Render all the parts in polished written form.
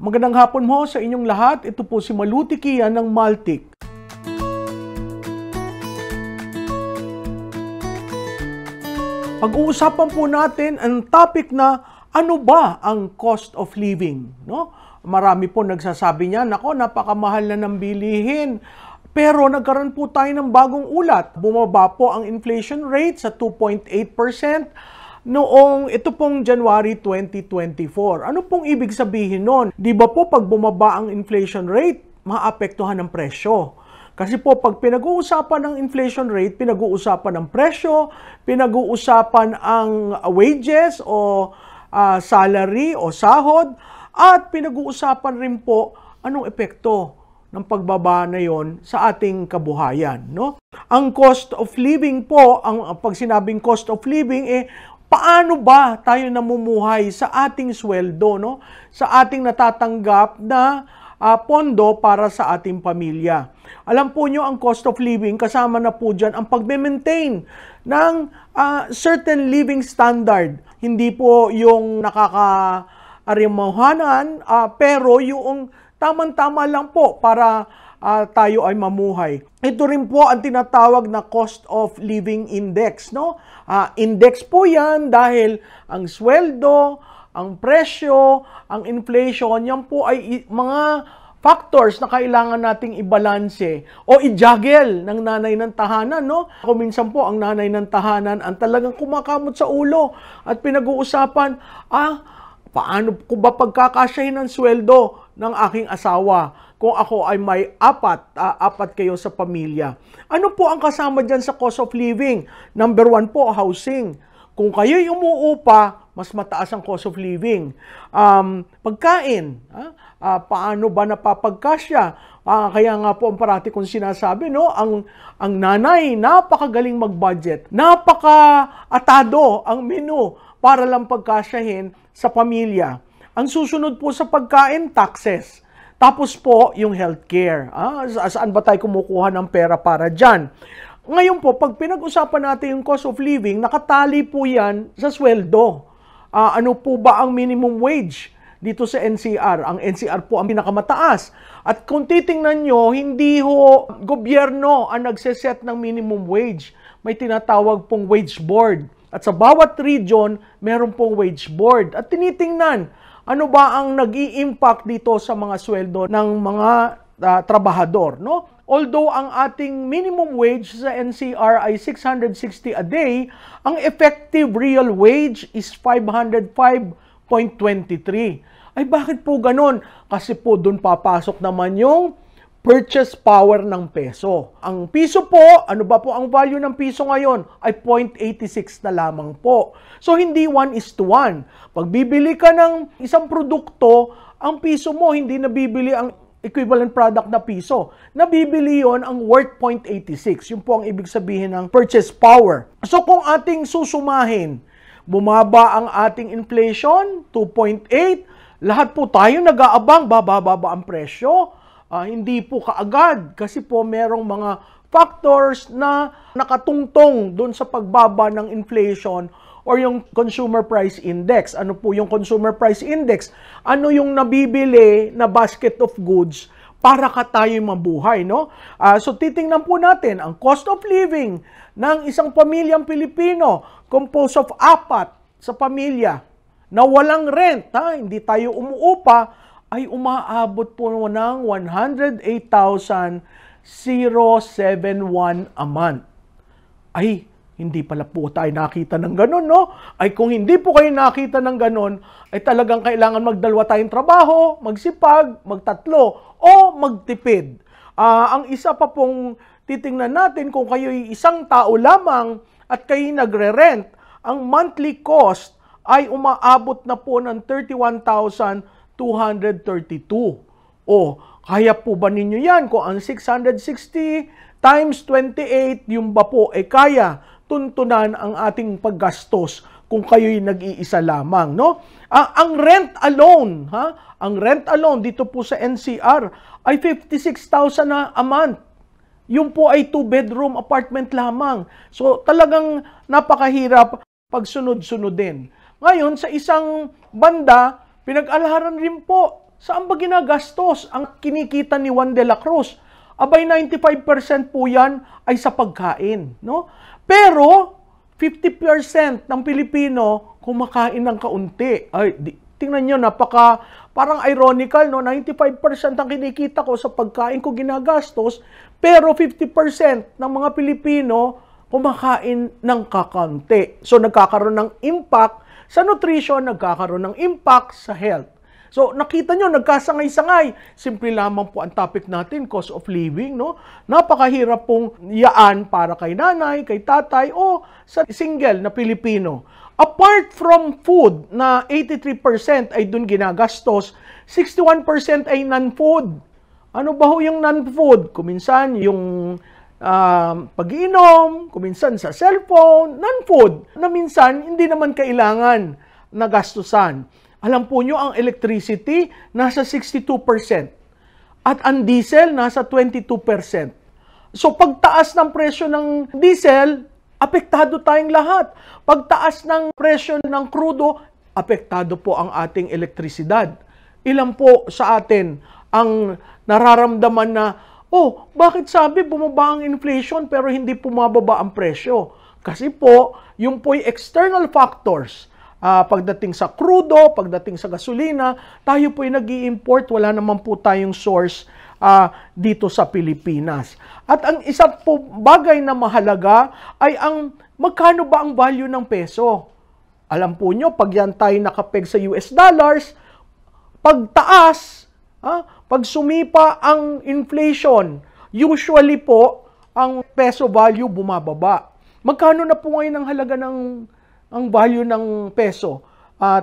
Magandang hapon mo sa inyong lahat. Ito po si Maluti Kian ng Maltik. Pag-uusapan po natin ang topic na ano ba ang cost of living, no? Marami po nagsasabi niya, nako, napakamahal na ng bilihin. Pero nagkaroon po tayo ng bagong ulat. Bumaba po ang inflation rate sa 2.8% noong ito pong January 2024. Ano pong ibig sabihin nun? Di ba po pag bumaba ang inflation rate, maapektuhan ng presyo? Kasi po pag pinag-uusapan ng inflation rate, pinag-uusapan ng presyo, pinag-uusapan ang wages o salary o sahod, at pinag-uusapan rin po anong epekto ng pagbaba na yon sa ating kabuhayan, no? Ang cost of living po, pag sinabing cost of living, paano ba tayo namumuhay sa ating sweldo, no? Sa ating natatanggap na pondo para sa ating pamilya. Alam po nyo, ang cost of living, kasama na po dyan ang pag-maintain ng certain living standard. Hindi po yung nakaka-arimahanan, pero yung tamang-tama lang po para tayo ay mamuhay. Ito rin po ang tinatawag na cost of living index, no? Index po yan dahil ang sweldo, ang presyo, ang inflation, yan po ay mga factors na kailangan nating ibalanse o i-juggle ng nanay ng tahanan, no? Kung minsan po ang nanay ng tahanan ang talagang kumakamot sa ulo at pinag-uusapan, paano ko ba pagkakasyahin ang sweldo ng aking asawa kung ako ay may apat kayo sa pamilya? Ano po ang kasama dyan sa cost of living? Number 1 po, housing. Kung kayo'y umuupa, mas mataas ang cost of living. Pagkain, paano ba napapagkasya? Kaya nga po ang parati kong sinasabi, no? Ang nanay, napakagaling mag-budget. Napaka-atado ang menu para lang pagkasyahin sa pamilya. Ang susunod po sa pagkain, taxes. Tapos po, yung healthcare. Saan ba tayo kumukuha ng pera para dyan? Ngayon po, pag pinag-usapan natin yung cost of living, nakatali po yan sa sweldo. Ano po ba ang minimum wage dito sa NCR? Ang NCR po ang pinakamataas. At kung titingnan nyo, hindi ho gobyerno ang nagseset ng minimum wage. May tinatawag pong wage board. At sa bawat region, meron pong wage board. At tinitingnan, ano ba ang nag-i-impact dito sa mga sweldo ng mga trabahador, no? Although ang ating minimum wage sa NCR ay 660 a day, ang effective real wage is 505.23. Ay bakit po ganun? Kasi po doon papasok naman yung purchase power ng peso. Ang piso po, ano ba po ang value ng piso ngayon? Ay 0.86 na lamang po. So hindi 1:1. Pag bibili ka ng isang produkto, ang piso mo hindi nabibili ang equivalent product na piso. Nabibili yon ang worth 0.86. Yun po ang ibig sabihin ng purchase power. So kung ating susumahin, bumaba ang ating inflation, 2.8, lahat po tayo nag-aabang, bababa ang presyo. Hindi po kaagad kasi po merong mga factors na nakatungtong doon sa pagbaba ng inflation or yung consumer price index. Ano po yung consumer price index? Ano yung nabibili na basket of goods para ka tayo mabuhay, no? So titingnan po natin ang cost of living ng isang pamilyang Pilipino composed of 4 sa pamilya na walang rent, hindi tayo umuupa, ay umaabot po ng 108,071 a month. Ay, hindi pala po tayo nakita ng ganon, no? Ay kung hindi po kayo nakita ng ganon, ay talagang kailangan magdalwa tayong trabaho, magsipag, magtatlo, o magtipid. Ang isa pa pong titingnan natin, kung kayo'y isang tao lamang at kayo nagre-rent, ang monthly cost ay umaabot na po ng 31,232. O, kaya po ba ninyo yan? Kung ang 660 times 28, yung ba po kaya tuntunan ang ating paggastos kung kayo'y nag-iisa lamang, no? Ang rent alone, ang rent alone dito po sa NCR ay 56,000 a month. Yung po ay 2-bedroom apartment lamang. So talagang napakahirap pagsunod-sunodin. Ngayon, sa isang banda, pinag-alaharan rin po saan ba ginagastos ang kinikita ni Juan de la Cruz? Abay, 95% po yan ay sa pagkain. No? Pero, 50% ng Pilipino kumakain ng kaunti. Ay, tingnan nyo, parang ironical, no? 95% ang kinikita ko sa pagkain ko ginagastos, pero 50% ng mga Pilipino kumakain ng kakaunti. So, nagkakaroon ng impact sa nutrition, nagkakaroon ng impact sa health. So, nakita nyo, nagkasangay-sangay. Simple lamang po ang topic natin, cost of living, no? Napakahirap pong yaan para kay nanay, kay tatay, o sa single na Pilipino. Apart from food, na 83% ay dun ginagastos, 61% ay non-food. Ano ba ho yung non-food? Kuminsan yung pag-iinom, kuminsan sa cellphone, non-food, na minsan hindi naman kailangan na gastusan. Alam po nyo, ang electricity nasa 62% at ang diesel nasa 22%. So pagtaas ng presyo ng diesel, apektado tayong lahat. Pagtaas ng presyo ng krudo, apektado po ang ating elektrisidad. Ilan po sa atin ang nararamdaman na, oh, bakit sabi bumaba ang inflation pero hindi bumababa ang presyo? Kasi po, yung po'y external factors. Pagdating sa krudo, pagdating sa gasolina, tayo po'y nag-i-import, wala naman po tayong source dito sa Pilipinas. At ang isa po bagay na mahalaga ay ang magkano ba ang value ng peso? Alam po nyo, pag yan tayo nakapeg sa US dollars, pagtaas, pag sumipa ang inflation, usually po, ang peso value bumababa. Magkano na po ngayon ang halaga ang value ng peso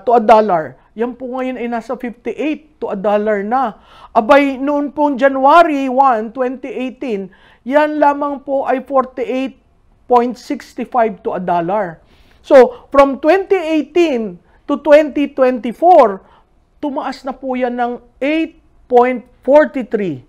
to a dollar? Yan po ngayon ay nasa 58 to a dollar na. Abay, noon po January 1, 2018, yan lamang po ay 48.65 to a dollar. So, from 2018 to 2024, tumaas na po yan ng 8.43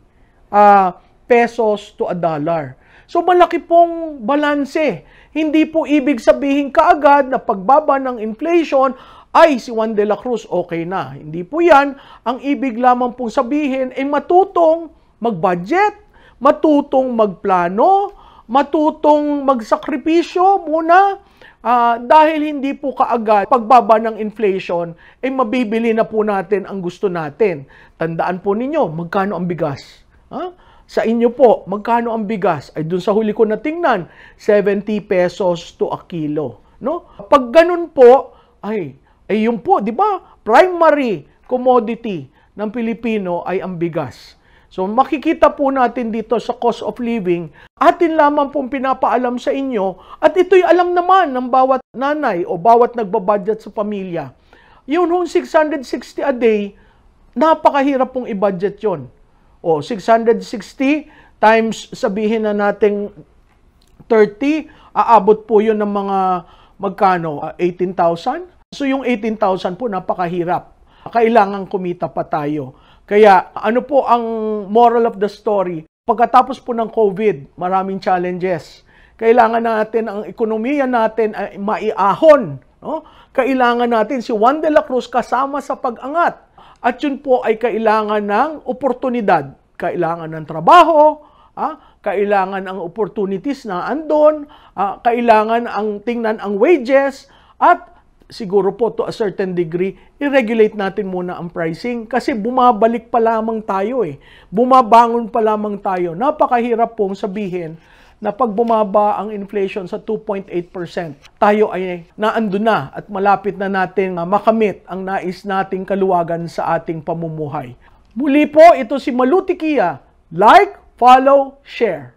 pesos to a dollar. So, malaki pong balanse. Hindi po ibig sabihin kaagad na pagbaba ng inflation ay si Juan de la Cruz okay na. Hindi po yan. Ang ibig lamang pong sabihin ay matutong mag-budget, matutong magplano, matutong magsakripisyo muna dahil hindi po kaagad pagbaba ng inflation ay mabibili na po natin ang gusto natin. Tandaan po ninyo, magkano ang bigas? Sa inyo po, magkano ang bigas? Ay dun sa huli ko na tingnan, 70 pesos to a kilo. No? Pag ganun po, ay yun po, di ba? Primary commodity ng Pilipino ay ang bigas. So makikita po natin dito sa cost of living, atin lamang pong pinapaalam sa inyo, at ito'y alam naman ng bawat nanay o bawat nagbabudget sa pamilya. Yun hong 660 a day, napakahirap pong i-budget yun. O 660 times sabihin na nating 30, aabot po yun ng mga magkano? 18,000? So yung 18,000 po napakahirap. Kailangan kumita pa tayo. Kaya ano po ang moral of the story? Pagkatapos po ng COVID, maraming challenges. Kailangan natin ang ekonomiya natin ay maiahon. No? Kailangan natin si Juan de la Cruz kasama sa pag-angat. At yun po ay kailangan ng oportunidad. Kailangan ng trabaho, kailangan ang opportunities na andon, kailangan ang tingnan ang wages, at siguro po to a certain degree, i-regulate natin muna ang pricing kasi bumabalik pa lamang tayo bumabangon pa lamang tayo. Napakahirap pong sabihin na pag bumaba ang inflation sa 2.8%, tayo ay naando na at malapit na natin makamit ang nais nating kaluwagan sa ating pamumuhay. Muli po, ito si Malu Tiquia. Like, follow, share.